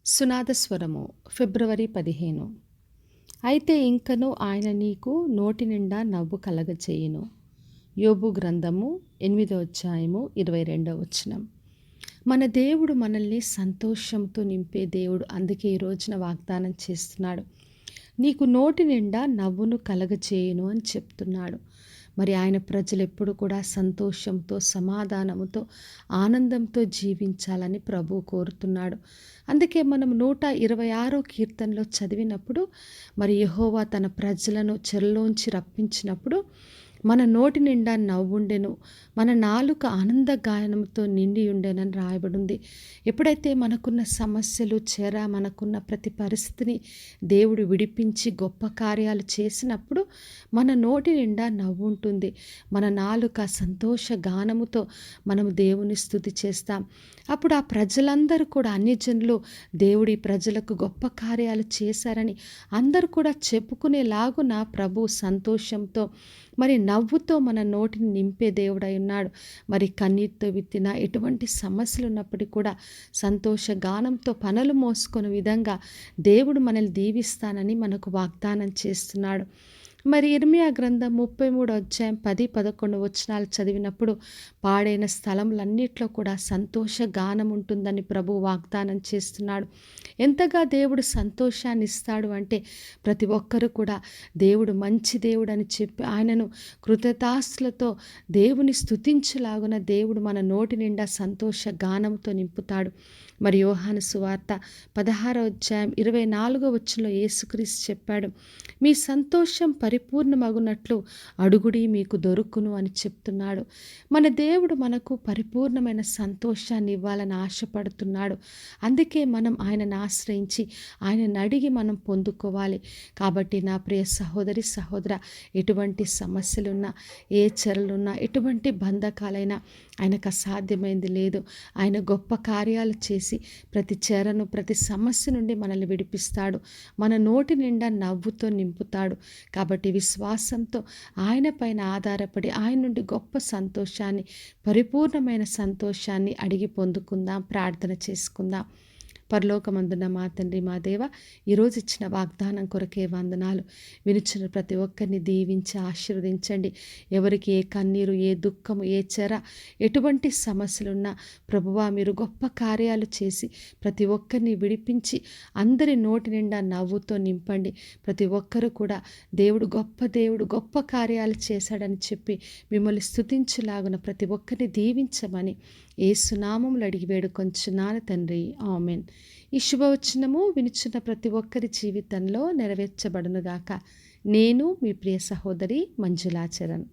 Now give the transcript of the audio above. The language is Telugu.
సునాదస్వరము ఫిబ్రవరి 15. అయితే ఇంకను ఆయన నీకు నోటి నిండా నవ్వు కలగచేయును. యోబు గ్రంథము 8వ అధ్యాయము 22వ వచనం. మన దేవుడు మనల్ని సంతోషంతో నింపే దేవుడు. అందుకే ఈ రోజున వాగ్దానం చేస్తున్నాడు, నీకు నోటి నిండా నవ్వును కలగచేయును అని చెప్తున్నాడు. మరి ఆయన ప్రజలు ఎప్పుడు కూడా సంతోషంతో, సమాధానంతో, ఆనందంతో జీవించాలని ప్రభువు కోరుతున్నాడు. అందుకే మనం 126వ కీర్తనలో చదివినప్పుడు, మరి యెహోవా తన ప్రజలను చెరలోంచి రప్పించినప్పుడు మన నోటి నిండా నవ్వుండెను, మన నాలుక ఆనంద గాయనంతో నిండి ఉండెనని రాయబడింది. ఎప్పుడైతే మనకున్న సమస్యలు, మనకున్న ప్రతి పరిస్థితిని దేవుడు విడిపించి గొప్ప కార్యాలు చేసినప్పుడు మన నోటి నిండా నవ్వు ఉంటుంది. మన నాలుక సంతోష గానముతో మనము దేవుని స్తుతి చేస్తాం. అప్పుడు ఆ ప్రజలందరూ కూడా, అన్యజనులు దేవుడి ప్రజలకు గొప్ప కార్యాలు చేశారని అందరూ కూడా చెప్పుకునేలాగున ప్రభు సంతోషంతో, మరి నవ్వుతో మన నోటిని నింపే దేవుడై ఉన్నాడు. మరి కన్నీటితో విత్తిన ఎటువంటి సమస్యలు ఉన్నప్పటికీ కూడా సంతోష గానంతో పనులు మోసుకునే విధంగా దేవుడు మనల్ని దీవిస్తానని మనకు వాగ్దానం చేస్తున్నాడు. మరి ఇర్మియా గ్రంథం 33వ అధ్యాయం 10-11 వచనాలు చదివినప్పుడు, పాడైన స్థలములన్నిట్లో కూడా సంతోష గానం ఉంటుందని ప్రభు వాగ్దానం చేస్తున్నాడు. ఎంతగా దేవుడు సంతోషాన్ని ఇస్తాడు అంటే, ప్రతి ఒక్కరూ కూడా దేవుడు మంచి దేవుడు అని చెప్పి ఆయనను కృతజ్ఞతాస్తులతో దేవుని స్తుతించులాగున దేవుడు మన నోటి నిండా సంతోష గానంతో నింపుతాడు. మరి యోహాను సువార్త 16వ అధ్యాయం 24వ వచనంలో యేసుక్రీస్తు చెప్పాడు, మీ సంతోషం పరిపూర్ణమగునట్లు అడుగుడి మీకు దొరుకును అని చెప్తున్నాడు. మన దేవుడు మనకు పరిపూర్ణమైన సంతోషాన్ని ఇవ్వాలని ఆశపడుతున్నాడు. అందుకే మనం ఆయనను ఆశ్రయించి ఆయనను అడిగి మనం పొందుకోవాలి. కాబట్టి నా ప్రియ సహోదరి సహోదర, ఎటువంటి సమస్యలున్నా, ఏ చెరలున్నా, ఎటువంటి బంధకాలైనా ఆయనకు అసాధ్యమైంది లేదు. ఆయన గొప్ప కార్యాలు చేసి ప్రతి చెరను, ప్రతి సమస్య నుండి మనల్ని విడిపిస్తాడు. మన నోటి నిండా నవ్వుతో నింపుతాడు. కాబట్టి విశ్వాసంతో ఆయన పైన ఆధారపడి ఆయన నుండి గొప్ప సంతోషాన్ని, పరిపూర్ణమైన సంతోషాన్ని అడిగి పొందుకుందాం, ప్రార్థన చేసుకుందాం. పరలోకమందున్న మా తండ్రి, మా దేవ, ఈరోజు ఇచ్చిన వాగ్దానం కొరకే వందనాలు. వినిచిన ప్రతి ఒక్కరిని దీవించి ఆశీర్వదించండి. ఎవరికి ఏ కన్నీరు, ఏ దుఃఖము, ఏ చెర, ఎటువంటి సమస్యలున్నా ప్రభువా మీరు గొప్ప కార్యాలు చేసి ప్రతి ఒక్కరిని విడిపించి అందరి నోటి నిండా నవ్వుతో నింపండి. ప్రతి ఒక్కరూ కూడా దేవుడు గొప్ప కార్యాలు చేశాడని చెప్పి మిమ్మల్ని స్తుతించులాగున ప్రతి ఒక్కరిని దీవించమని యేసు నామములో అడిగి వేడుకొంచున్నాను తండ్రి, ఆమేన్. ఈ శుభవచనము వినుచున్న ప్రతి ఒక్కరి జీవితంలో నెరవేర్చబడునుగాక. నేను మీ ప్రియ సహోదరి మంజులా చరణ్.